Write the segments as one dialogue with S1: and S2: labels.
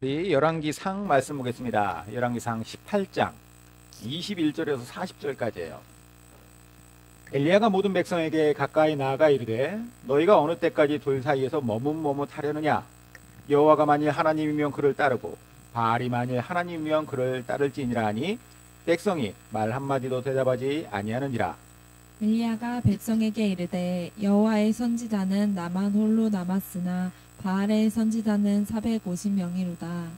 S1: 우리 열왕기상 말씀 보겠습니다. 열왕기상 18장 21절에서 40절까지예요. 엘리야가 모든 백성에게 가까이 나아가 이르되 너희가 어느 때까지 둘 사이에서 머뭇머뭇하려느냐. 여호와가 만일 하나님이면 그를 따르고 바알이 만일 하나님이면 그를 따를지니라 하니 백성이 말 한마디도 대답하지 아니하느니라.
S2: 엘리야가 백성에게 이르되 여호와의 선지자는 나만 홀로 남았으나 바알의 선지자는 450명이로다.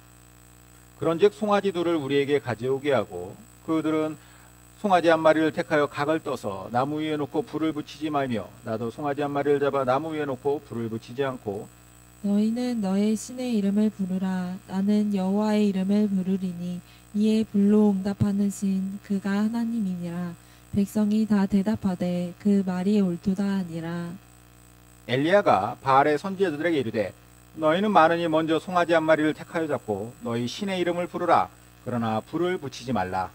S1: 그런즉 송아지 둘을 우리에게 가져오게 하고 그들은 송아지 한 마리를 택하여 각을 떠서 나무 위에 놓고 불을 붙이지 말며 나도 송아지 한 마리를 잡아 나무 위에 놓고 불을 붙이지 않고
S2: 너희는 너의 신의 이름을 부르라. 나는 여호와의 이름을 부르리니 이에 불로 응답하는 신 그가 하나님이니라. 백성이 다 대답하되 그 말이 옳도다 하니라.
S1: 엘리야가 바알의 선지자들에게 이르되 너희는 많으니 먼저 송아지 한 마리를 택하여 잡고 너희 신의 이름을 부르라. 그러나 불을 붙이지 말라.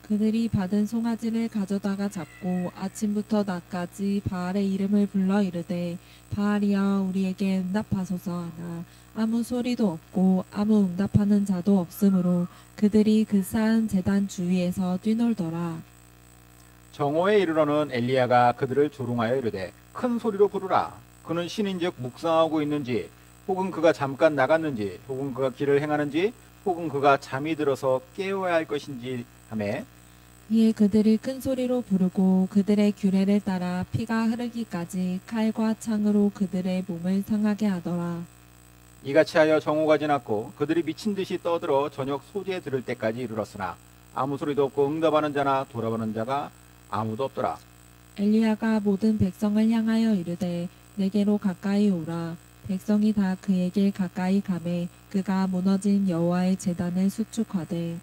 S2: 그들이 받은 송아지를 가져다가 잡고 아침부터 낮까지 바알의 이름을 불러 이르되 바알이여 우리에게 응답하소서 하나 아무 소리도 없고 아무 응답하는 자도 없으므로 그들이 그 쌓은 제단 주위에서 뛰놀더라.
S1: 정오에 이르러는 엘리야가 그들을 조롱하여 이르되 큰 소리로 부르라. 그는 신인즉 묵상하고 있는지 혹은 그가 잠깐 나갔는지 혹은 그가 길을 행하는지 혹은 그가 잠이 들어서 깨워야 할 것인지 하매
S2: 이에 그들이 큰 소리로 부르고 그들의 규례를 따라 피가 흐르기까지 칼과 창으로 그들의 몸을 상하게 하더라.
S1: 이같이 하여 정오가 지났고 그들이 미친 듯이 떠들어 저녁 소재에 들을 때까지 이르렀으나 아무 소리도 없고 응답하는 자나 돌아보는 자가 아무도 없더라.
S2: 엘리야가 모든 백성을 향하여 이르되 내게로 가까이 오라. 백성이 다 그에게 가까이 가매 그가 무너진 여호와의 제단을 수축하되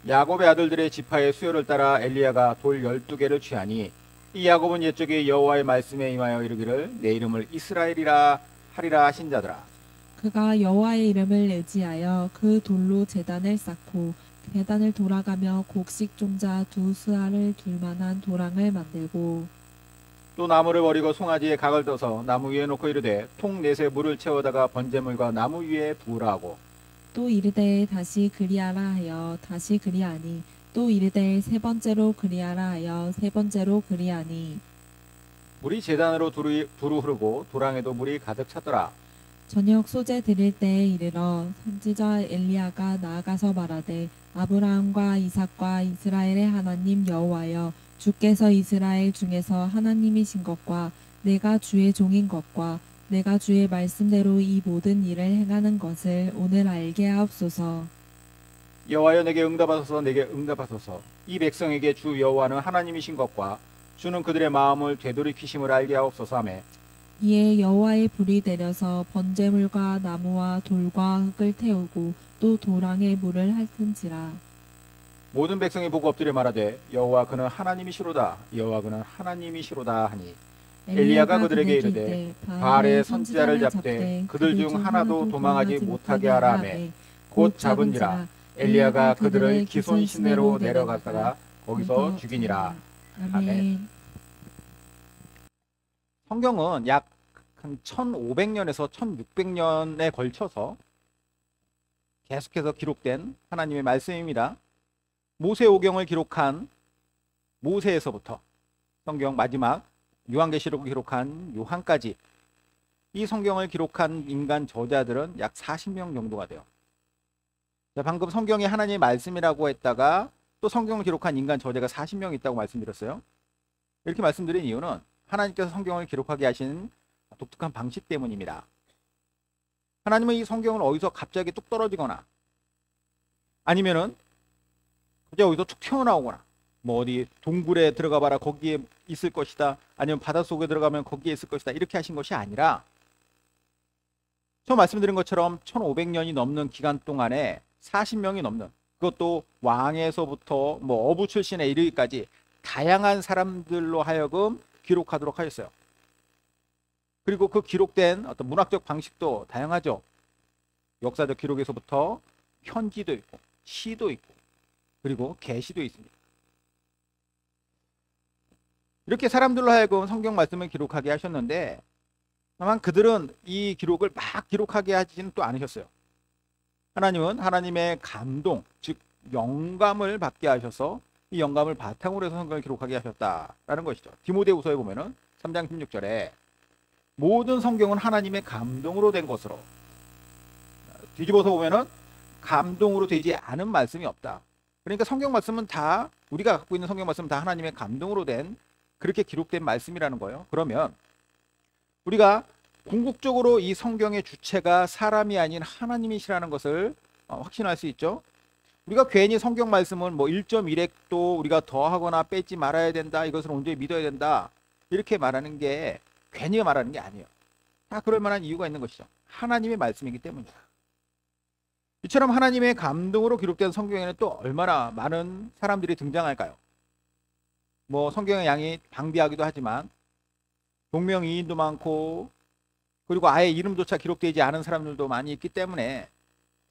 S1: 야곱의 아들들의 지파의 수요를 따라 엘리야가 돌 12개를 취하니 이 야곱은 옛적에 여호와의 말씀에 임하여 이르기를 내 이름을 이스라엘이라 하리라 하신 자더라.
S2: 그가 여호와의 이름을 의지하여 그 돌로 제단을 쌓고 제단을 돌아가며 곡식 종자 두 수알을 둘 만한 도랑을 만들고
S1: 또 나무를 버리고 송아지에 각을 떠서 나무 위에 놓고 이르되 통 넷에 물을 채워다가 번제물과 나무 위에 부으라 하고
S2: 또 이르되 다시 그리하라 하여 다시 그리하니 또 이르되 세 번째로 그리하라 하여 세 번째로 그리하니
S1: 물이 제단으로 두루 흐르고 도랑에도 물이 가득 찼더라.
S2: 저녁 소재 드릴 때에 이르러 선지자 엘리야가 나아가서 말하되 아브라함과 이삭과 이스라엘의 하나님 여호와여 주께서 이스라엘 중에서 하나님이신 것과 내가 주의 종인 것과 내가 주의 말씀대로 이 모든 일을 행하는 것을 오늘 알게 하옵소서.
S1: 여호와여 내게 응답하소서 내게 응답하소서. 이 백성에게 주 여호와는 하나님이신 것과 주는 그들의 마음을 되돌이키심을 알게 하옵소서 하매
S2: 이에 여호와의 불이 내려서 번제물과 나무와 돌과 흙을 태우고 또 도랑에 물을 핥은지라.
S1: 모든 백성이 보고 엎드려 말하되 여호와 그는 하나님이시로다 여호와 그는 하나님이시로다 하니 엘리야가 그들에게 이르되 바알의 선지자를 잡되 그들 중 하나도 도망하지 못하게 하라 하매 곧 잡은지라. 엘리야가 그들을 기손 시내로 내려갔다가 거기서 죽이니라. 아멘. 성경은 약 한 1500년에서 1600년에 걸쳐서 계속해서 기록된 하나님의 말씀입니다. 모세오경을 기록한 모세에서부터 성경 마지막 요한계시록을 기록한 요한까지 이 성경을 기록한 인간 저자들은 약 40명 정도가 돼요. 자, 방금 성경이 하나님의 말씀이라고 했다가 또 성경을 기록한 인간 저자가 40명 있다고 말씀드렸어요. 이렇게 말씀드린 이유는 하나님께서 성경을 기록하게 하신 독특한 방식 때문입니다. 하나님은 이 성경을 어디서 갑자기 뚝 떨어지거나 아니면은 갑자기 어디서 툭 튀어나오거나 뭐 어디 동굴에 들어가 봐라 거기에 있을 것이다 아니면 바닷속에 들어가면 거기에 있을 것이다 이렇게 하신 것이 아니라 처음 말씀드린 것처럼 1500년이 넘는 기간 동안에 40명이 넘는 그것도 왕에서부터 뭐 어부 출신에 이르기까지 다양한 사람들로 하여금 기록하도록 하였어요. 그리고 그 기록된 어떤 문학적 방식도 다양하죠. 역사적 기록에서부터 편지도 있고 시도 있고 그리고 계시도 있습니다. 이렇게 사람들로 하여금 성경 말씀을 기록하게 하셨는데 다만 그들은 이 기록을 막 기록하게 하지는 또 않으셨어요. 하나님은 하나님의 감동, 즉 영감을 받게 하셔서 이 영감을 바탕으로 해서 성경을 기록하게 하셨다라는 것이죠. 디모데후서에 보면은 3장 16절에 모든 성경은 하나님의 감동으로 된 것으로, 뒤집어서 보면은 감동으로 되지 않은 말씀이 없다. 그러니까 성경 말씀은 다, 우리가 갖고 있는 성경 말씀은 다 하나님의 감동으로 된, 그렇게 기록된 말씀이라는 거예요. 그러면 우리가 궁극적으로 이 성경의 주체가 사람이 아닌 하나님이시라는 것을 확신할 수 있죠. 우리가 괜히 성경 말씀은 뭐 1.1핵도 우리가 더하거나 빼지 말아야 된다, 이것을 온전히 믿어야 된다, 이렇게 말하는 게 괜히 말하는 게 아니에요. 다 그럴 만한 이유가 있는 것이죠. 하나님의 말씀이기 때문이다. 이처럼 하나님의 감동으로 기록된 성경에는 또 얼마나 많은 사람들이 등장할까요? 뭐 성경의 양이 방비하기도 하지만 동명이인도 많고, 그리고 아예 이름조차 기록되지 않은 사람들도 많이 있기 때문에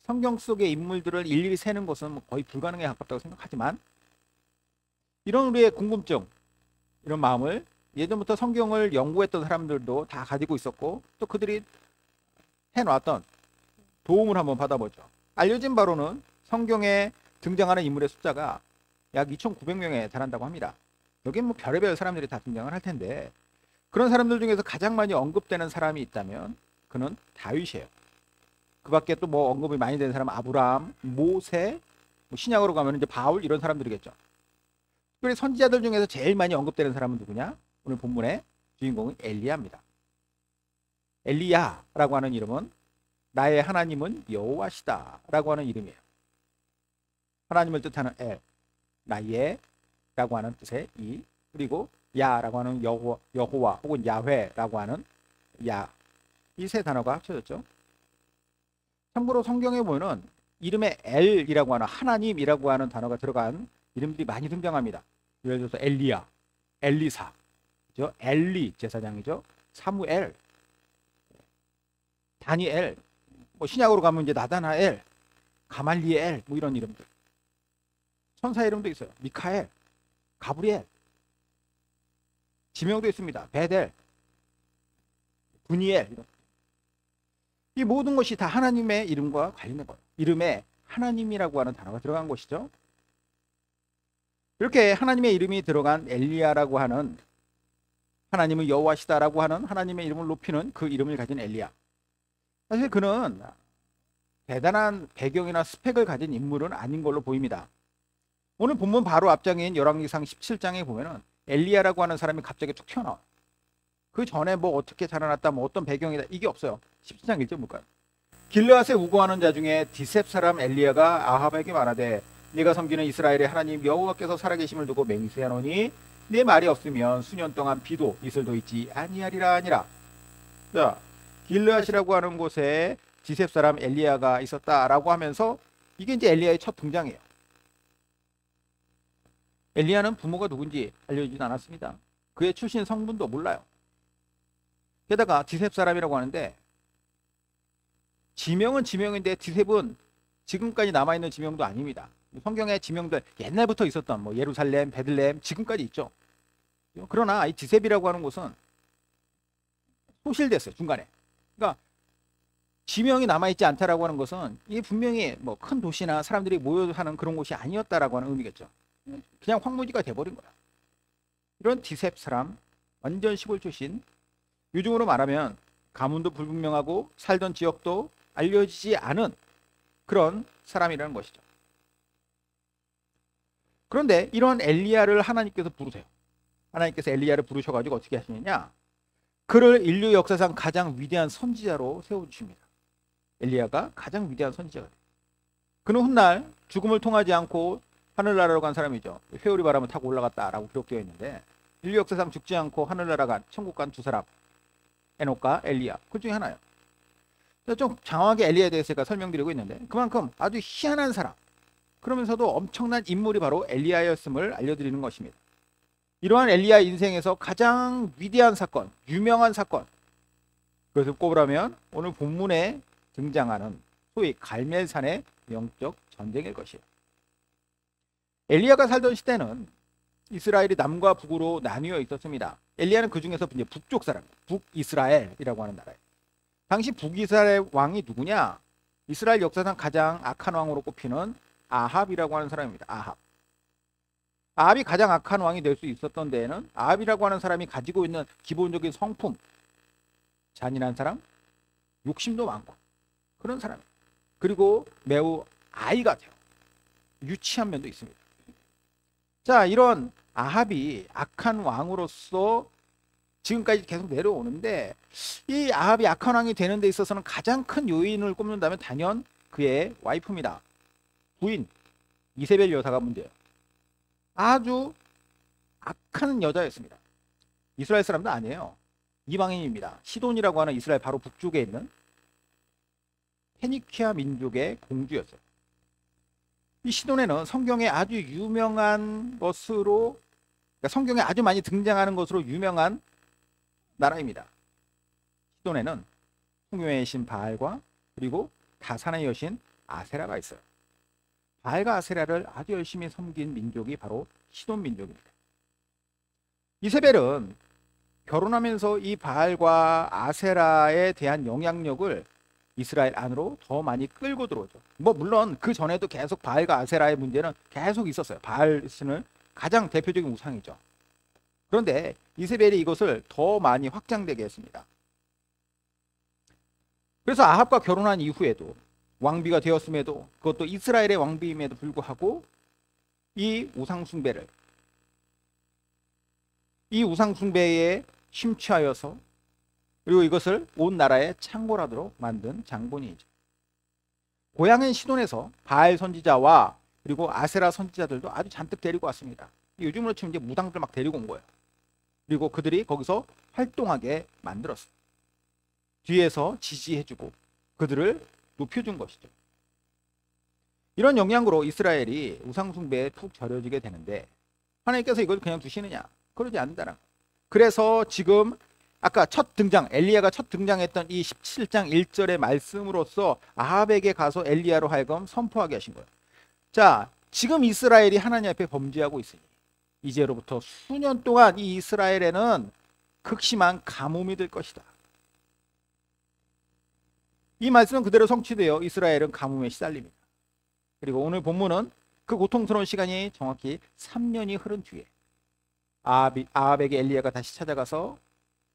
S1: 성경 속의 인물들을 일일이 세는 것은 거의 불가능에 가깝다고 생각하지만, 이런 우리의 궁금증, 이런 마음을 예전부터 성경을 연구했던 사람들도 다 가지고 있었고, 또 그들이 해놨던 도움을 한번 받아보죠. 알려진 바로는 성경에 등장하는 인물의 숫자가 약 2,900명에 달한다고 합니다. 여기 뭐 별의별 사람들이 다 등장을 할 텐데, 그런 사람들 중에서 가장 많이 언급되는 사람이 있다면 그는 다윗이에요. 그 밖에 또 뭐 언급이 많이 되는 사람은 아브라함, 모세, 뭐 신약으로 가면 이제 바울, 이런 사람들이겠죠. 특별히 선지자들 중에서 제일 많이 언급되는 사람은 누구냐? 오늘 본문의 주인공은 엘리야입니다. 엘리야라고 하는 이름은 나의 하나님은 여호와시다 라고 하는 이름이에요. 하나님을 뜻하는 엘, 나의 라고 하는 뜻의 이, 그리고 야라고 하는 여호와 혹은 야훼라고 하는 야, 이 세 단어가 합쳐졌죠. 참고로 성경에 보면은 이름에 엘이라고 하는, 하나님이라고 하는 단어가 들어간 이름들이 많이 등장합니다. 예를 들어서 엘리야, 엘리사, 그죠? 엘리 제사장이죠. 사무엘, 다니엘, 뭐 신약으로 가면 이제 나다나엘, 가말리엘, 뭐 이런 이름들. 천사 이름도 있어요. 미카엘, 가브리엘. 지명도 있습니다. 베델, 브니엘. 이 모든 것이 다 하나님의 이름과 관련된 거예요. 이름에 하나님이라고 하는 단어가 들어간 것이죠. 이렇게 하나님의 이름이 들어간 엘리야라고 하는, 하나님은 여호와시다라고 하는 하나님의 이름을 높이는 그 이름을 가진 엘리야. 사실 그는 대단한 배경이나 스펙을 가진 인물은 아닌 걸로 보입니다. 오늘 본문 바로 앞장인 열왕기상 17장에 보면은 엘리야라고 하는 사람이 갑자기 툭 튀어나와요. 그 전에 뭐 어떻게 자라났다, 뭐 어떤 배경이다, 이게 없어요. 17장 1절 볼까요? 길르앗에 우거하는 자 중에 디셉 사람 엘리야가 아합에게 말하되 네가 섬기는 이스라엘의 하나님 여호와께서 살아계심을 두고 맹세하노니 네 말이 없으면 수년 동안 비도 이슬도 있지 아니하리라 하니라. 자, 길르앗이라고 하는 곳에 디셉 사람 엘리야가 있었다라고 하면서 이게 이제 엘리야의 첫 등장이에요. 엘리야는 부모가 누군지 알려주진 않았습니다. 그의 출신 성분도 몰라요. 게다가 디셉 사람이라고 하는데 지명은 지명인데 디셉은 지금까지 남아있는 지명도 아닙니다. 성경의 지명들 옛날부터 있었던 뭐 예루살렘, 베들레헴 지금까지 있죠. 그러나 이 디셉이라고 하는 곳은 소실됐어요. 중간에. 그러니까 지명이 남아있지 않다라고 하는 것은 이게 분명히 뭐 큰 도시나 사람들이 모여 사는 그런 곳이 아니었다라고 하는 의미겠죠. 그냥 황무지가 돼버린 거야. 이런 디셉 사람, 완전 시골 출신, 요즘으로 말하면 가문도 불분명하고 살던 지역도 알려지지 않은 그런 사람이라는 것이죠. 그런데 이런 엘리야를 하나님께서 부르세요. 하나님께서 엘리야를 부르셔가지고 어떻게 하시느냐? 그를 인류 역사상 가장 위대한 선지자로 세워주십니다. 엘리야가 가장 위대한 선지자가 돼요. 그는 훗날 죽음을 통하지 않고 하늘나라로 간 사람이죠. 회오리 바람을 타고 올라갔다라고 기록되어 있는데, 인류 역사상 죽지 않고 하늘나라 간, 천국 간 두 사람, 에녹과 엘리야, 그 중에 하나예요. 좀 장황하게 엘리야에 대해서 제가 설명드리고 있는데, 그만큼 아주 희한한 사람, 그러면서도 엄청난 인물이 바로 엘리야였음을 알려드리는 것입니다. 이러한 엘리야 인생에서 가장 위대한 사건, 유명한 사건, 그것을 꼽으라면 오늘 본문에 등장하는 소위 갈멜산의 영적 전쟁일 것이에요. 엘리야가 살던 시대는 이스라엘이 남과 북으로 나뉘어 있었습니다. 엘리야는 그 중에서 이제 북쪽 사람, 북이스라엘이라고 하는 나라예요. 당시 북이스라엘 왕이 누구냐? 이스라엘 역사상 가장 악한 왕으로 꼽히는 아합이라고 하는 사람입니다. 아합이 가장 악한 왕이 될 수 있었던 데에는 아합이라고 하는 사람이 가지고 있는 기본적인 성품, 잔인한 사람, 욕심도 많고 그런 사람, 그리고 매우 아이 같아요. 유치한 면도 있습니다. 자, 이런 아합이 악한 왕으로서 지금까지 계속 내려오는데, 이 아합이 악한 왕이 되는 데 있어서는 가장 큰 요인을 꼽는다면 단연 그의 와이프입니다. 부인 이세벨 여사가 문제예요. 아주 악한 여자였습니다. 이스라엘 사람도 아니에요. 이방인입니다. 시돈이라고 하는 이스라엘 바로 북쪽에 있는 페니키아 민족의 공주였어요. 이 시돈에는 성경에 아주 유명한 것으로, 그러니까 성경에 아주 많이 등장하는 것으로 유명한 나라입니다. 시돈에는 풍요의 신 바알과 그리고 다산의 여신 아세라가 있어요. 바알과 아세라를 아주 열심히 섬긴 민족이 바로 시돈 민족입니다. 이세벨은 결혼하면서 이 바알과 아세라에 대한 영향력을 이스라엘 안으로 더 많이 끌고 들어오죠. 물론 그 전에도 계속 바알과 아세라의 문제는 계속 있었어요. 바알 신은 가장 대표적인 우상이죠. 그런데 이세벨이 이것을 더 많이 확장되게 했습니다. 그래서 아합과 결혼한 이후에도, 왕비가 되었음에도, 그것도 이스라엘의 왕비임에도 불구하고 이 우상숭배에 심취하여서, 그리고 이것을 온 나라에 창궐하도록 만든 장본인이죠. 고향인 시돈에서 바알 선지자와 그리고 아세라 선지자들도 아주 잔뜩 데리고 왔습니다. 요즘으로 치면 이제 무당들 막 데리고 온 거예요. 그리고 그들이 거기서 활동하게 만들었어요. 뒤에서 지지해주고 그들을 높여준 것이죠. 이런 영향으로 이스라엘이 우상숭배에 푹 절여지게 되는데, 하나님께서 이걸 그냥 두시느냐? 그러지 않는다는 거예요. 그래서 지금 아까 엘리야가 첫 등장했던 이 17장 1절의 말씀으로써 아합에게 가서 엘리야로 하여금 선포하게 하신 거예요. 자, 지금 이스라엘이 하나님 앞에 범죄하고 있으니 이제로부터 수년 동안 이 이스라엘에는 극심한 가뭄이 될 것이다. 이 말씀은 그대로 성취되어 이스라엘은 가뭄에 시달립니다. 그리고 오늘 본문은 그 고통스러운 시간이 정확히 3년이 흐른 뒤에 아합에게 엘리야가 다시 찾아가서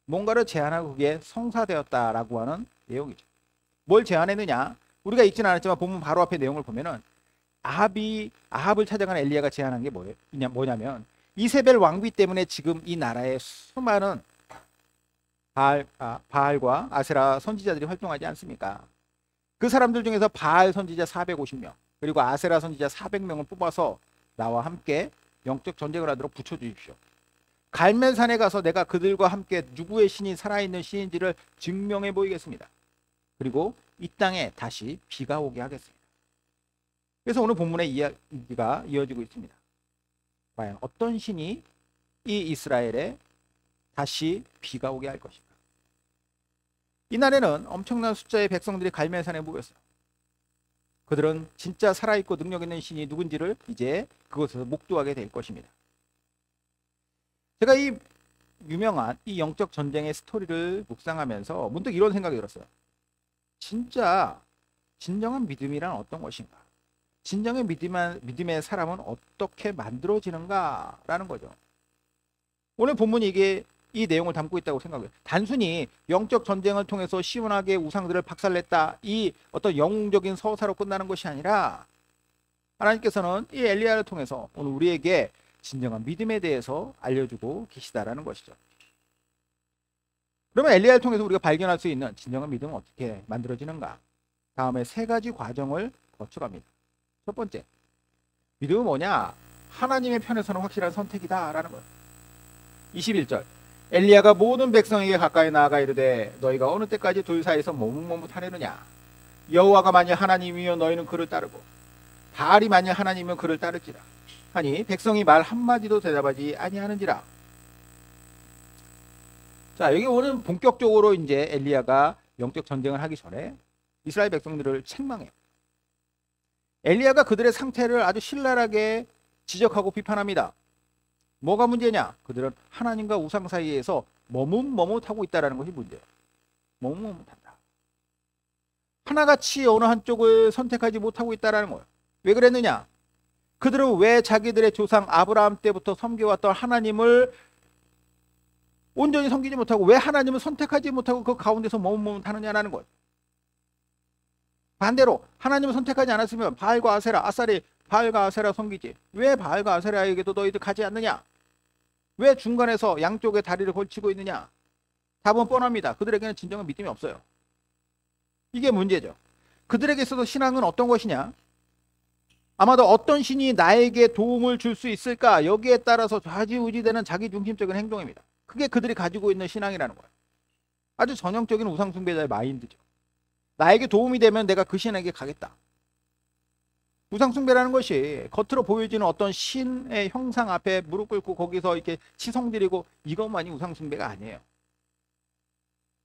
S1: 뭔가를 제안하고 그게 성사되었다라고 하는 내용이죠. 뭘 제안했느냐? 우리가 읽지는 않았지만 본문 바로 앞에 내용을 보면은 아합을 찾아간 엘리야가 제안한 게 뭐냐면 이세벨 왕비 때문에 지금 이 나라에 수많은 바알과 아세라 선지자들이 활동하지 않습니까? 그 사람들 중에서 바알 선지자 450명 그리고 아세라 선지자 400명을 뽑아서 나와 함께 영적 전쟁을 하도록 붙여주십시오. 갈멜산에 가서 내가 그들과 함께 누구의 신이 살아있는 신인지를 증명해 보이겠습니다. 그리고 이 땅에 다시 비가 오게 하겠습니다. 그래서 오늘 본문의 이야기가 이어지고 있습니다. 과연 어떤 신이 이 이스라엘에 다시 비가 오게 할 것인가? 이날에는 엄청난 숫자의 백성들이 갈멜산에 모였어요. 그들은 진짜 살아있고 능력 있는 신이 누군지를 이제 그곳에서 목도하게 될 것입니다. 제가 이 유명한 이 영적 전쟁의 스토리를 묵상하면서 문득 이런 생각이 들었어요. 진짜 진정한 믿음이란 어떤 것인가? 진정의 믿음의 사람은 어떻게 만들어지는가라는 거죠. 오늘 본문이 이 내용을 담고 있다고 생각해요. 단순히 영적 전쟁을 통해서 시원하게 우상들을 박살냈다, 이 어떤 영웅적인 서사로 끝나는 것이 아니라 하나님께서는 이 엘리야를 통해서 오늘 우리에게 진정한 믿음에 대해서 알려주고 계시다라는 것이죠. 그러면 엘리야를 통해서 우리가 발견할 수 있는 진정한 믿음은 어떻게 만들어지는가? 다음에 세 가지 과정을 거쳐갑니다. 첫 번째, 믿음은 뭐냐? 하나님의 편에서는 확실한 선택이다라는 거예요. 21절, 엘리야가 모든 백성에게 가까이 나아가 이르되 너희가 어느 때까지 둘 사이에서 머뭇머뭇하려느냐? 여호와가 만일 하나님이면 너희는 그를 따르고 바알이 만일 하나님이면 그를 따를지라 하니 백성이 말 한마디도 대답하지 아니하는지라. 자, 여기 오늘 본격적으로 이제 엘리야가 영적 전쟁을 하기 전에 이스라엘 백성들을 책망해요. 엘리야가 그들의 상태를 아주 신랄하게 지적하고 비판합니다. 뭐가 문제냐? 그들은 하나님과 우상 사이에서 머뭇머뭇하고 있다는 것이 문제예요. 머뭇머뭇한다. 하나같이 어느 한쪽을 선택하지 못하고 있다는 거예요. 왜 그랬느냐? 그들은 왜 자기들의 조상 아브라함 때부터 섬겨왔던 하나님을 온전히 섬기지 못하고 왜 하나님을 선택하지 못하고 그 가운데서 머뭇머뭇하느냐라는 거예요. 반대로 하나님을 선택하지 않았으면 바알과 아세라, 아싸리 바알과 아세라 섬기지. 왜 바알과 아세라에게도 너희들 가지 않느냐? 왜 중간에서 양쪽에 다리를 걸치고 있느냐? 답은 뻔합니다. 그들에게는 진정한 믿음이 없어요. 이게 문제죠. 그들에게 있어서 신앙은 어떤 것이냐? 아마도 어떤 신이 나에게 도움을 줄 수 있을까? 여기에 따라서 좌지우지되는 자기중심적인 행동입니다. 그게 그들이 가지고 있는 신앙이라는 거예요. 아주 전형적인 우상숭배자의 마인드죠. 나에게 도움이 되면 내가 그 신에게 가겠다. 우상숭배라는 것이 겉으로 보여지는 어떤 신의 형상 앞에 무릎 꿇고 거기서 이렇게 치성드리고 이것만이 우상숭배가 아니에요.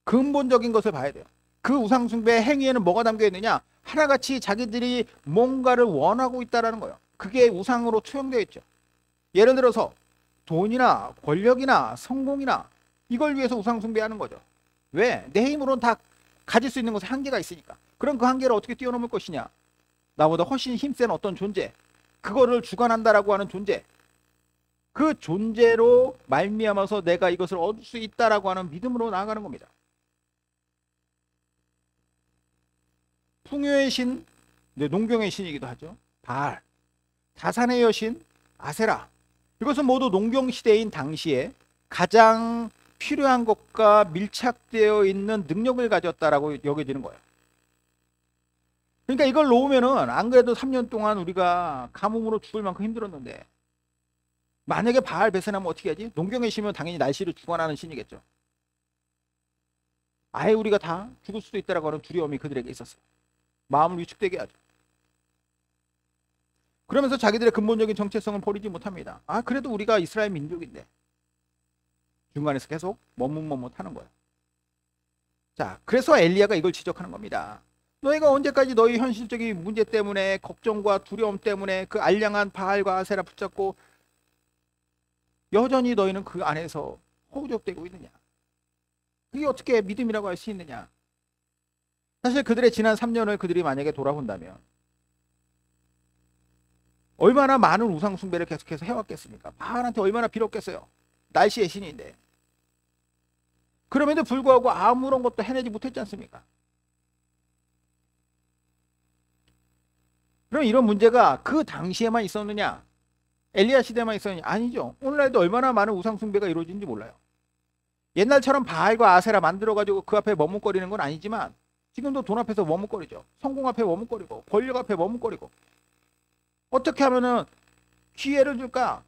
S1: 근본적인 것을 봐야 돼요. 그 우상숭배의 행위에는 뭐가 담겨 있느냐? 하나같이 자기들이 뭔가를 원하고 있다는 거예요. 그게 우상으로 투영되어 있죠. 예를 들어서 돈이나 권력이나 성공이나 이걸 위해서 우상숭배하는 거죠. 왜? 내 힘으로는 다 가질 수 있는 것에 한계가 있으니까. 그럼 그 한계를 어떻게 뛰어넘을 것이냐? 나보다 훨씬 힘센 어떤 존재, 그거를 주관한다라고 하는 존재, 그 존재로 말미암아서 내가 이것을 얻을 수 있다라고 하는 믿음으로 나아가는 겁니다. 풍요의 신, 농경의 신이기도 하죠. 바알, 다산의 여신 아세라. 이것은 모두 농경 시대인 당시에 가장 필요한 것과 밀착되어 있는 능력을 가졌다라고 여겨지는 거예요. 그러니까 이걸 놓으면은 안 그래도 3년 동안 우리가 가뭄으로 죽을 만큼 힘들었는데 만약에 바알 배세나면 어떻게 하지? 농경의 신이면 당연히 날씨를 주관하는 신이겠죠. 아예 우리가 다 죽을 수도 있다라고 하는 두려움이 그들에게 있었어요. 마음을 위축되게 하죠. 그러면서 자기들의 근본적인 정체성을 버리지 못합니다. 그래도 우리가 이스라엘 민족인데. 중간에서 계속 머뭇머뭇하는 거예요. 자, 그래서 엘리야가 이걸 지적하는 겁니다. 너희가 언제까지 너희 현실적인 문제 때문에 걱정과 두려움 때문에 그 알량한 바알과 아세라 붙잡고 여전히 너희는 그 안에서 허우적대고 있느냐? 그게 어떻게 믿음이라고 할 수 있느냐? 사실 그들의 지난 3년을 그들이 만약에 돌아본다면 얼마나 많은 우상 숭배를 계속해서 해왔겠습니까? 바알한테 얼마나 빌었겠어요? 날씨의 신인데. 그럼에도 불구하고 아무런 것도 해내지 못했지 않습니까? 그럼 이런 문제가 그 당시에만 있었느냐? 엘리야 시대만 있었느냐? 아니죠. 오늘날도 얼마나 많은 우상 숭배가 이루어지는지 몰라요. 옛날처럼 바알과 아세라 만들어가지고 그 앞에 머뭇거리는 건 아니지만 지금도 돈 앞에서 머뭇거리죠. 성공 앞에 머뭇거리고 권력 앞에 머뭇거리고 어떻게 하면은 기회를 줄까?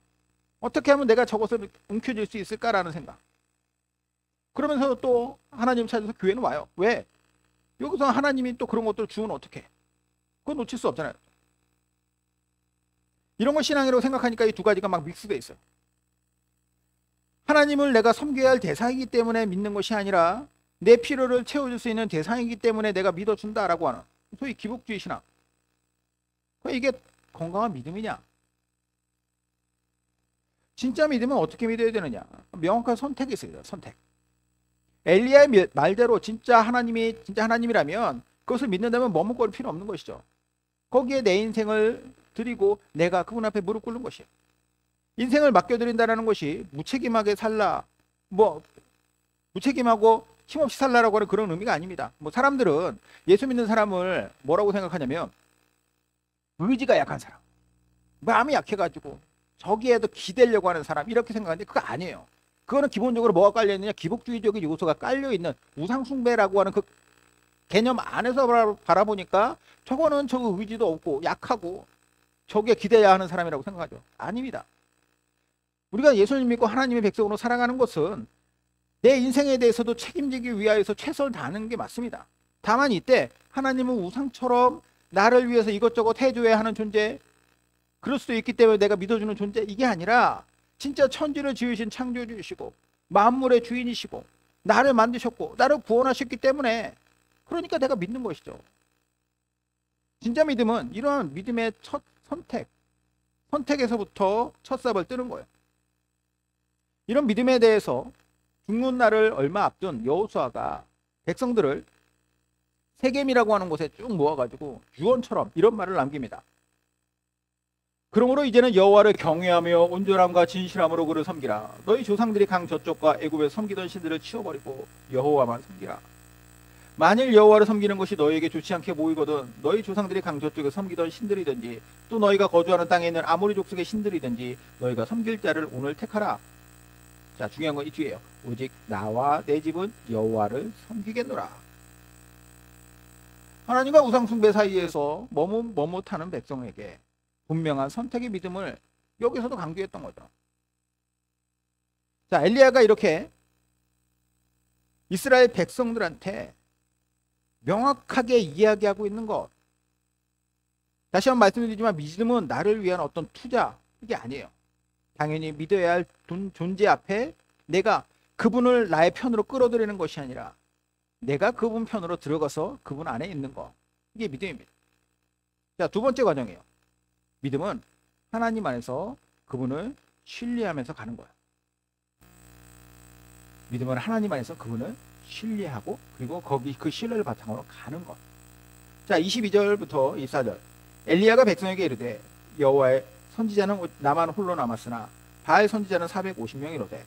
S1: 어떻게 하면 내가 저것을 움켜쥘 수 있을까라는 생각. 그러면서 또 하나님 찾아서 교회는 와요. 왜? 여기서 하나님이 또 그런 것들을 주면 어떡해? 그건 놓칠 수 없잖아요. 이런 걸 신앙이라고 생각하니까 이 두 가지가 막 믹스돼 있어요. 하나님을 내가 섬겨야 할 대상이기 때문에 믿는 것이 아니라 내 필요를 채워줄 수 있는 대상이기 때문에 내가 믿어준다라고 하는 소위 기복주의 신앙. 이게 건강한 믿음이냐? 진짜 믿음은 어떻게 믿어야 되느냐? 명확한 선택이 있어요. 선택. 엘리야의 말대로 진짜 하나님이라면 그것을 믿는다면 머뭇거릴 필요 없는 것이죠. 거기에 내 인생을 드리고 내가 그분 앞에 무릎 꿇는 것이에요. 인생을 맡겨드린다는 것이 무책임하게 살라, 무책임하고 힘없이 살라라고 하는 그런 의미가 아닙니다. 사람들은 예수 믿는 사람을 뭐라고 생각하냐면 의지가 약한 사람, 마음이 약해가지고 저기에도 기대려고 하는 사람 이렇게 생각하는데 그거 아니에요. 그거는 기본적으로 뭐가 깔려있느냐? 기복주의적인 요소가 깔려있는 우상숭배라고 하는 그 개념 안에서 바라보니까 저거는 저 의지도 없고 약하고 저기에 기대야 하는 사람이라고 생각하죠. 아닙니다. 우리가 예수님 믿고 하나님의 백성으로 살아가는 것은 내 인생에 대해서도 책임지기 위하여서 최선을 다하는 게 맞습니다. 다만 이때 하나님은 우상처럼 나를 위해서 이것저것 해줘야 하는 존재, 그럴 수도 있기 때문에 내가 믿어주는 존재, 이게 아니라 진짜 천지를 지으신 창조주이시고 만물의 주인이시고 나를 만드셨고 나를 구원하셨기 때문에 그러니까 내가 믿는 것이죠. 진짜 믿음은 이러한 믿음의 첫 선택에서부터 첫 삽을 뜨는 거예요. 이런 믿음에 대해서 죽는 날을 얼마 앞둔 여호수아가 백성들을 세겜이라고 하는 곳에 쭉 모아가지고 유언처럼 이런 말을 남깁니다. 그러므로 이제는 여호와를 경외하며 온전함과 진실함으로 그를 섬기라. 너희 조상들이 강 저쪽과 애굽에 섬기던 신들을 치워버리고 여호와만 섬기라. 만일 여호와를 섬기는 것이 너희에게 좋지 않게 보이거든 너희 조상들이 강 저쪽에 섬기던 신들이든지 또 너희가 거주하는 땅에 있는 아모리 족속의 신들이든지 너희가 섬길 자를 오늘 택하라. 자, 중요한 건 이 뒤에요. 오직 나와 내 집은 여호와를 섬기겠노라. 하나님과 우상 숭배 사이에서 머뭇하는 백성에게 분명한 선택의 믿음을 여기서도 강조했던 거죠. 자, 엘리야가 이렇게 이스라엘 백성들한테 명확하게 이야기하고 있는 것. 다시 한번 말씀드리지만 믿음은 나를 위한 어떤 투자, 이게 아니에요. 당연히 믿어야 할 존재 앞에 내가 그분을 나의 편으로 끌어들이는 것이 아니라 내가 그분 편으로 들어가서 그분 안에 있는 것. 이게 믿음입니다. 자, 두 번째 과정이에요. 믿음은 하나님 안에서 그분을 신뢰하면서 가는 거예요. 믿음은 하나님 안에서 그분을 신뢰하고 그리고 거기 그 신뢰를 바탕으로 가는 것. 자, 22절부터 24절. 엘리야가 백성에게 이르되 여호와의 선지자는 나만 홀로 남았으나 바알 선지자는 450명이로되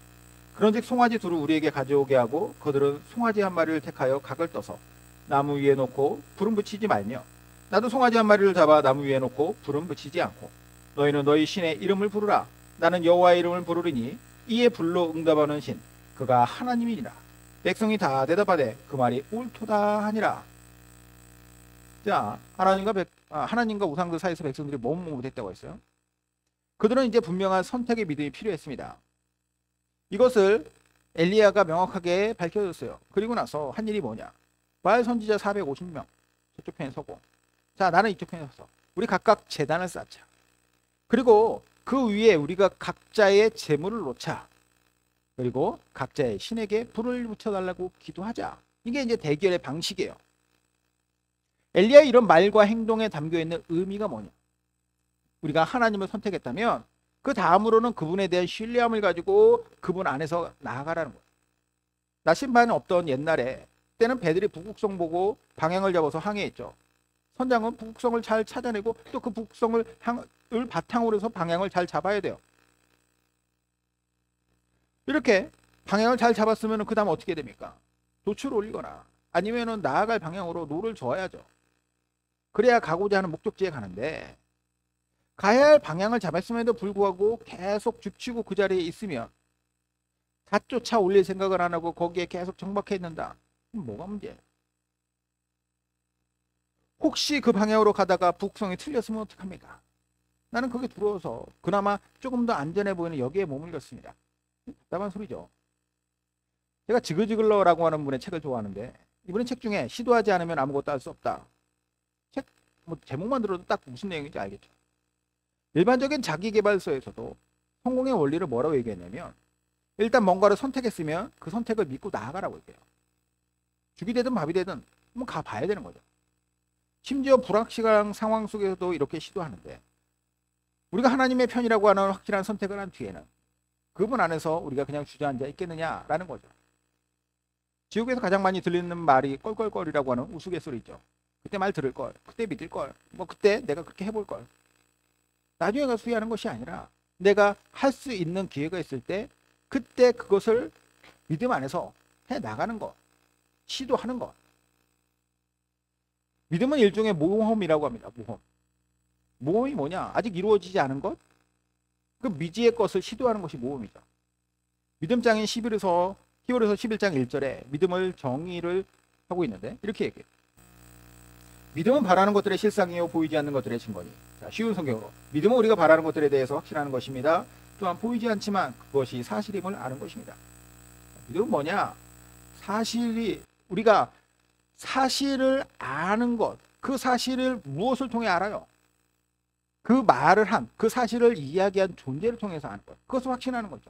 S1: 그런즉 송아지 둘을 우리에게 가져오게 하고 그들은 송아지 한 마리를 택하여 각을 떠서 나무 위에 놓고 불은 붙이지 말며 나도 송아지 한 마리를 잡아 나무 위에 놓고 불은 붙이지 않고 너희는 너희 신의 이름을 부르라. 나는 여호와의 이름을 부르리니 이에 불로 응답하는 신 그가 하나님이니라. 백성이 다 대답하되 그 말이 옳도다 하니라. 자, 하나님과 우상들 사이에서 백성들이 머뭇머뭇했다고 했어요. 그들은 이제 분명한 선택의 믿음이 필요했습니다. 이것을 엘리야가 명확하게 밝혀줬어요. 그리고 나서 한 일이 뭐냐? 바알 선지자 450명 저쪽 편에 서고 자, 나는 이쪽 편에 서서 우리 각각 제단을 쌓자. 그리고 그 위에 우리가 각자의 재물을 놓자. 그리고 각자의 신에게 불을 붙여달라고 기도하자. 이게 이제 대결의 방식이에요. 엘리야의 이런 말과 행동에 담겨있는 의미가 뭐냐? 우리가 하나님을 선택했다면 그 다음으로는 그분에 대한 신뢰함을 가지고 그분 안에서 나아가라는 거예요. 나심반이 없던 옛날에 때는 배들이 북극성 보고 방향을 잡아서 항해했죠. 선장은 북극성을 잘 찾아내고 또 그 북극성을 바탕으로 해서 방향을 잘 잡아야 돼요. 이렇게 방향을 잘 잡았으면 그 다음 어떻게 됩니까? 돛을 올리거나 아니면은 나아갈 방향으로 노를 저어야죠. 그래야 가고자 하는 목적지에 가는데 가야 할 방향을 잡았음에도 불구하고 계속 죽치고 그 자리에 있으면 다 쫓아 올릴 생각을 안 하고 거기에 계속 정박해 있는다. 그럼 뭐가 문제예요? 혹시 그 방향으로 가다가 북성이 틀렸으면 어떡합니까? 나는 거기에 들어와서 그나마 조금 더 안전해 보이는 여기에 머물렀습니다. 답답한 소리죠. 제가 지그지글러라고 하는 분의 책을 좋아하는데 이분의 책 중에 시도하지 않으면 아무것도 할 수 없다. 책 제목만 들어도 딱 무슨 내용인지 알겠죠. 일반적인 자기계발서에서도 성공의 원리를 뭐라고 얘기했냐면 일단 뭔가를 선택했으면 그 선택을 믿고 나아가라고 얘기해요. 죽이 되든 밥이 되든 한번 가봐야 되는 거죠. 심지어 불확실한 상황 속에서도 이렇게 시도하는데 우리가 하나님의 편이라고 하는 확실한 선택을 한 뒤에는 그분 안에서 우리가 그냥 주저앉아 있겠느냐라는 거죠. 지옥에서 가장 많이 들리는 말이 껄껄거리라고 하는 우스갯소리죠. 그때 말 들을 걸, 그때 믿을 걸, 그때 내가 그렇게 해볼 걸. 나중에 가서 후회하는 것이 아니라 내가 할 수 있는 기회가 있을 때 그때 그것을 믿음 안에서 해 나가는 것, 시도하는 것. 믿음은 일종의 모험이라고 합니다. 모험이 뭐냐? 아직 이루어지지 않은 것? 그 미지의 것을 시도하는 것이 모험이죠. 믿음장인 히브리서 11장 1절에 믿음을 정의를 하고 있는데 이렇게 얘기해요. 믿음은 바라는 것들의 실상이요 보이지 않는 것들의 증거니. 자, 쉬운 성경으로 믿음은 우리가 바라는 것들에 대해서 확신하는 것입니다. 또한 보이지 않지만 그것이 사실임을 아는 것입니다. 믿음은 뭐냐? 우리가 사실을 아는 것, 그 사실을 무엇을 통해 알아요? 그 말을 그 사실을 이야기한 존재를 통해서 아는 것. 그것을 확신하는 거죠.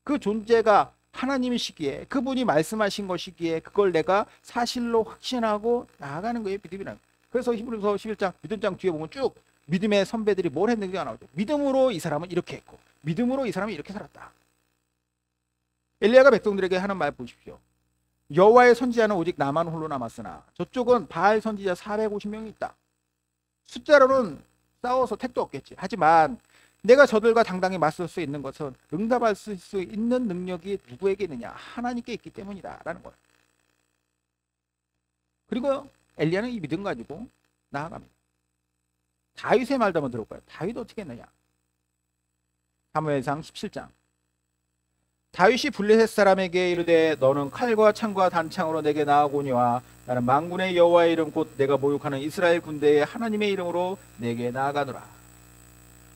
S1: 그 존재가 하나님이시기에 그분이 말씀하신 것이기에 그걸 내가 사실로 확신하고 나아가는 거예요. 믿음이라는. 그래서 히브리서 11장 믿음장 뒤에 보면 쭉 믿음의 선배들이 뭘 했는지가 나오죠. 믿음으로 이 사람은 이렇게 했고 믿음으로 이 사람이 이렇게 살았다. 엘리야가 백성들에게 하는 말 보십시오. 여호와의 선지자는 오직 나만 홀로 남았으나 저쪽은 바알 선지자 450명이 있다. 숫자로는 싸워서 택도 없겠지. 하지만 내가 저들과 당당히 맞설 수 있는 것은 응답할 수 있는 능력이 누구에게 있느냐? 하나님께 있기 때문이다 라는 거예요. 그리고 엘리야는 이 믿음 가지고 나아갑니다. 다윗의 말도 한번 들어볼까요? 다윗 어떻게 했느냐? 사무엘상 17장. 다윗이 블레셋 사람에게 이르되 너는 칼과 창과 단창으로 내게 나아오니와 나는 만군의 여호와의 이름 곧 내가 모욕하는 이스라엘 군대의 하나님의 이름으로 내게 나아가노라.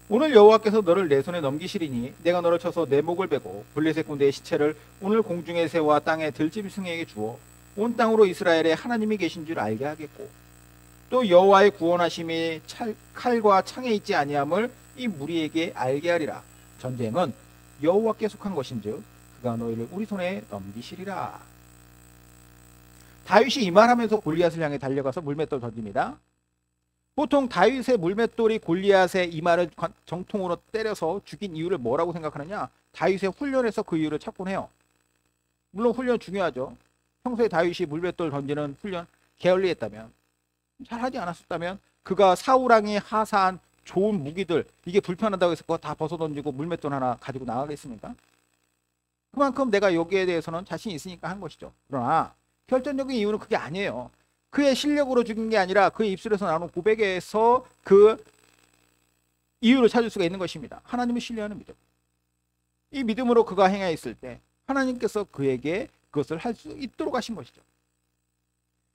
S1: 오늘 여호와께서 너를 내 손에 넘기시리니 내가 너를 쳐서 내 목을 베고 블레셋 군대의 시체를 오늘 공중에 세워 땅에 들짐승에게 주어 온 땅으로 이스라엘에 하나님이 계신 줄 알게 하겠고 또 여호와의 구원하심이 칼과 창에 있지 아니함을 이 무리에게 알게 하리라. 전쟁은 여호와께 속한 것인즉 그가 너희를 우리 손에 넘기시리라. 다윗이 이 말하면서 골리앗을 향해 달려가서 물맷돌 던집니다. 보통 다윗의 물맷돌이 골리앗의 이마를 정통으로 때려서 죽인 이유를 뭐라고 생각하느냐? 다윗의 훈련에서 그 이유를 찾곤 해요. 물론 훈련 중요하죠. 평소에 다윗이 물맷돌 던지는 훈련 게을리했다면, 잘하지 않았었다면 그가 사울왕이 하사한 좋은 무기들, 이게 불편하다고 해서 그거 다 벗어던지고 물맷돌 하나 가지고 나가겠습니까? 그만큼 내가 여기에 대해서는 자신이 있으니까 한 것이죠. 그러나 결정적인 이유는 그게 아니에요. 그의 실력으로 죽인 게 아니라 그의 입술에서 나오는 고백에서 그 이유를 찾을 수가 있는 것입니다. 하나님을 신뢰하는 믿음. 이 믿음으로 그가 행하였을 때 하나님께서 그에게 그것을 할 수 있도록 하신 것이죠.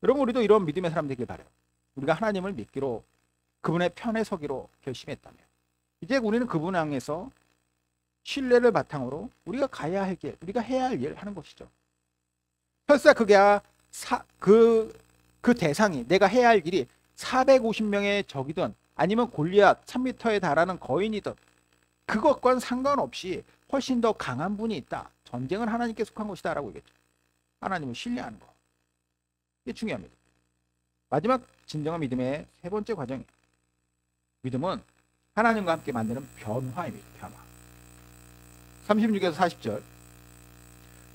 S1: 여러분, 우리도 이런 믿음의 사람 되길 바라요. 우리가 하나님을 믿기로, 그분의 편에 서기로 결심했다면 이제 우리는 그분 향해서 신뢰를 바탕으로 우리가 가야 할 길, 우리가 해야 할 일을 하는 것이죠. 설사 그게 그 대상이, 내가 해야 할 일이 450명의 적이든 아니면 골리앗 1000m에 달하는 거인이든 그것과는 상관없이 훨씬 더 강한 분이 있다. 전쟁은 하나님께 속한 것이다 라고 얘기했죠. 하나님을 신뢰하는 것. 이게 중요합니다. 마지막 진정한 믿음의 세 번째 과정이에요. 믿음은 하나님과 함께 만드는 변화입니다. 변화. 36에서 40절.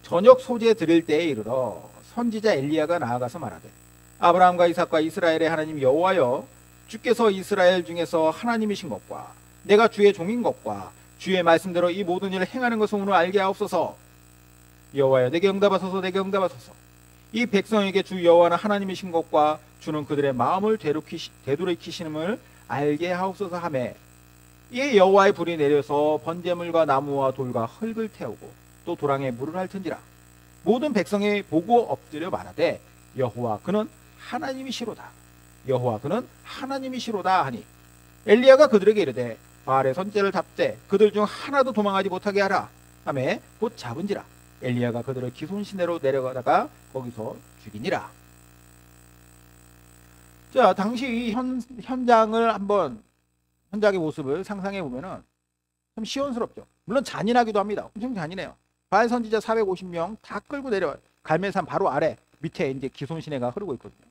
S1: 저녁 소재 드릴 때에 이르러 선지자 엘리야가 나아가서 말하되 아브라함과 이삭과 이스라엘의 하나님 여호와여, 주께서 이스라엘 중에서 하나님이신 것과 내가 주의 종인 것과 주의 말씀대로 이 모든 일을 행하는 것을 오늘 알게 하옵소서. 여호와여, 내게 응답하소서. 내게 응답하소서. 이 백성에게 주 여호와는 하나님이신 것과 주는 그들의 마음을 되돌이키시는을 알게 하옵소서 하매, 이에 여호와의 불이 내려서 번제물과 나무와 돌과 흙을 태우고 또 도랑에 물을 핥은지라. 모든 백성이 보고 엎드려 말하되 여호와 그는 하나님이시로다. 여호와 그는 하나님이시로다 하니, 엘리야가 그들에게 이르되 바알의 선지자를 잡되 그들 중 하나도 도망하지 못하게 하라 하매 곧 잡은지라. 엘리야가 그들을 기손 시내로 내려가다가 거기서 죽이니라. 자, 당시 이 현장을 한번, 현장의 모습을 상상해 보면은 참 시원스럽죠. 물론 잔인하기도 합니다. 엄청 잔인해요. 바알 선지자 450명 다 끌고 내려와요. 갈멜산 바로 아래 밑에 이제 기손 시내가 흐르고 있거든요.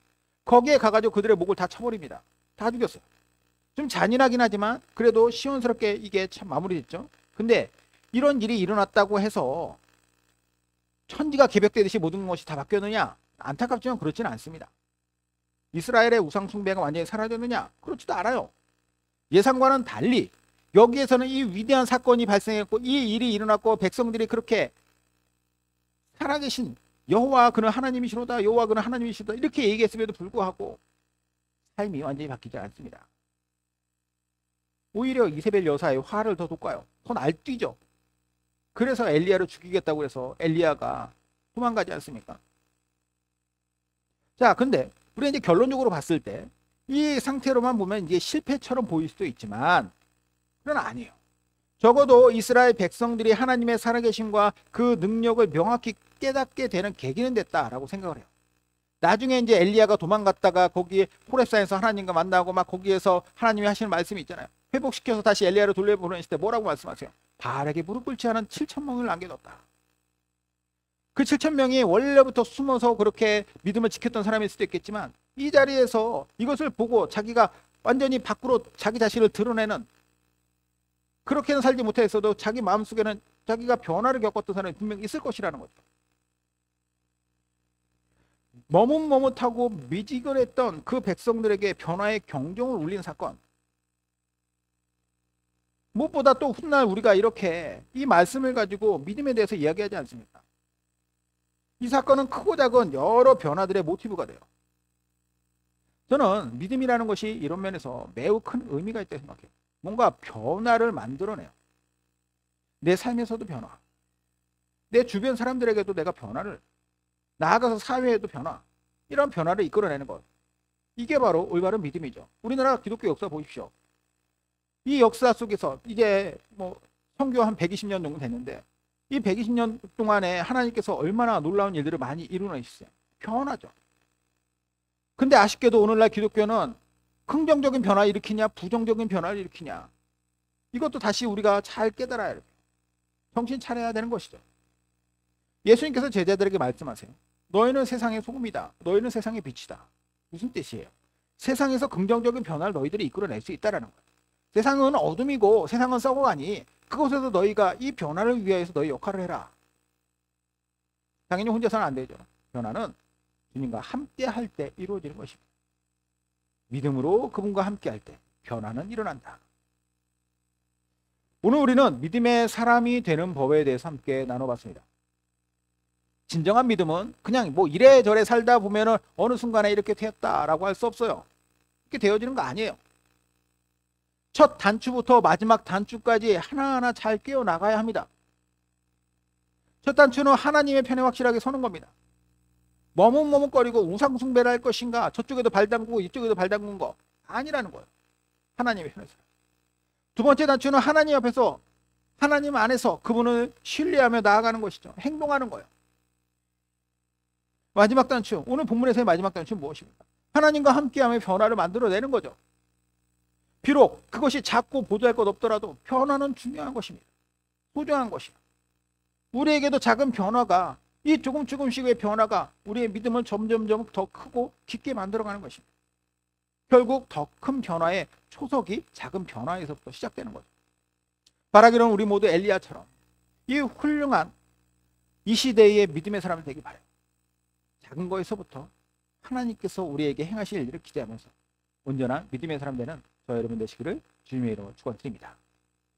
S1: 거기에 가가지고 그들의 목을 다 쳐버립니다. 다 죽였어요. 좀 잔인하긴 하지만 그래도 시원스럽게 이게 참 마무리됐죠. 근데 이런 일이 일어났다고 해서 천지가 개벽되듯이 모든 것이 다 바뀌었느냐? 안타깝지만 그렇지는 않습니다. 이스라엘의 우상 숭배가 완전히 사라졌느냐? 그렇지도 않아요. 예상과는 달리 여기에서는 이 위대한 사건이 발생했고 이 일이 일어났고 백성들이 그렇게 살아계신 여호와 그는 하나님이시로다, 여호와 그는 하나님이시로다 이렇게 얘기했음에도 불구하고 삶이 완전히 바뀌지 않습니다. 오히려 이세벨 여사의 화를 더 돋궈요. 더 날뛰죠. 그래서 엘리야를 죽이겠다고 해서 엘리야가 도망가지 않습니까? 자, 근데 우리가 이제 결론적으로 봤을 때 이 상태로만 보면 이제 실패처럼 보일 수도 있지만 그건 아니에요. 적어도 이스라엘 백성들이 하나님의 살아계심과 그 능력을 명확히 깨닫게 되는 계기는 됐다라고 생각을 해요. 나중에 이제 엘리야가 도망갔다가 거기에 호렙산에서 하나님과 만나고 막 거기에서 하나님이 하시는 말씀이 있잖아요. 회복시켜서 다시 엘리야를 돌려보내실 때 뭐라고 말씀하세요? 바알에게 무릎 꿇지 않은 7,000명을 남겨뒀다. 그 7,000명이 원래부터 숨어서 그렇게 믿음을 지켰던 사람일 수도 있겠지만 이 자리에서 이것을 보고 자기가 완전히 밖으로 자기 자신을 드러내는, 그렇게는 살지 못했어도 자기 마음속에는 자기가 변화를 겪었던 사람이 분명히 있을 것이라는 거죠. 머뭇머뭇하고 미지근했던 그 백성들에게 변화의 경종을 울린 사건. 무엇보다 또 훗날 우리가 이렇게 이 말씀을 가지고 믿음에 대해서 이야기하지 않습니까? 이 사건은 크고 작은 여러 변화들의 모티브가 돼요. 저는 믿음이라는 것이 이런 면에서 매우 큰 의미가 있다고 생각해요. 뭔가 변화를 만들어내요. 내 삶에서도 변화, 내 주변 사람들에게도 내가 변화를, 나아가서 사회에도 변화, 이런 변화를 이끌어내는 것. 이게 바로 올바른 믿음이죠. 우리나라 기독교 역사 보십시오. 이 역사 속에서 이제 뭐 선교 한 120년 정도 됐는데 이 120년 동안에 하나님께서 얼마나 놀라운 일들을 많이 이루어내셨어요. 변화죠. 근데 아쉽게도 오늘날 기독교는 긍정적인 변화 일으키냐 부정적인 변화를 일으키냐, 이것도 다시 우리가 잘 깨달아야 돼요. 정신 차려야 되는 것이죠. 예수님께서 제자들에게 말씀하세요. 너희는 세상의 소금이다. 너희는 세상의 빛이다. 무슨 뜻이에요? 세상에서 긍정적인 변화를 너희들이 이끌어낼 수 있다는 거예요. 세상은 어둠이고 세상은 썩어가니 그곳에서 너희가 이 변화를 위하여서 너희 역할을 해라. 당연히 혼자서는 안 되죠. 변화는 주님과 함께 할 때 이루어지는 것입니다. 믿음으로 그분과 함께 할 때 변화는 일어난다. 오늘 우리는 믿음의 사람이 되는 법에 대해서 함께 나눠봤습니다. 진정한 믿음은 그냥 뭐 이래저래 살다 보면은 어느 순간에 이렇게 되었다라고 할 수 없어요. 이렇게 되어지는 거 아니에요. 첫 단추부터 마지막 단추까지 하나하나 잘 깨어 나가야 합니다. 첫 단추는 하나님의 편에 확실하게 서는 겁니다. 머뭇머뭇거리고 우상 숭배를 할 것인가, 저쪽에도 발 담그고 이쪽에도 발 담그는 거 아니라는 거예요. 하나님의 편에서. 두 번째 단추는 하나님 앞에서, 하나님 안에서 그분을 신뢰하며 나아가는 것이죠. 행동하는 거예요. 마지막 단추, 오늘 본문에서의 마지막 단추는 무엇입니까? 하나님과 함께하며 변화를 만들어내는 거죠. 비록 그것이 작고 보잘것 없더라도 변화는 중요한 것입니다. 소중한 것이에요. 우리에게도 작은 변화가, 이 조금씩의 변화가 우리의 믿음을 점점 더 크고 깊게 만들어가는 것입니다. 결국 더 큰 변화의 초석이 작은 변화에서부터 시작되는 거죠. 바라기로는 우리 모두 엘리야처럼 이 훌륭한 이 시대의 믿음의 사람이 되기 바라요. 작은 거에서부터 하나님께서 우리에게 행하실 일을 기대하면서 온전한 믿음의 사람 되는 저 여러분 되시기를 주님의 이름으로 축원드립니다.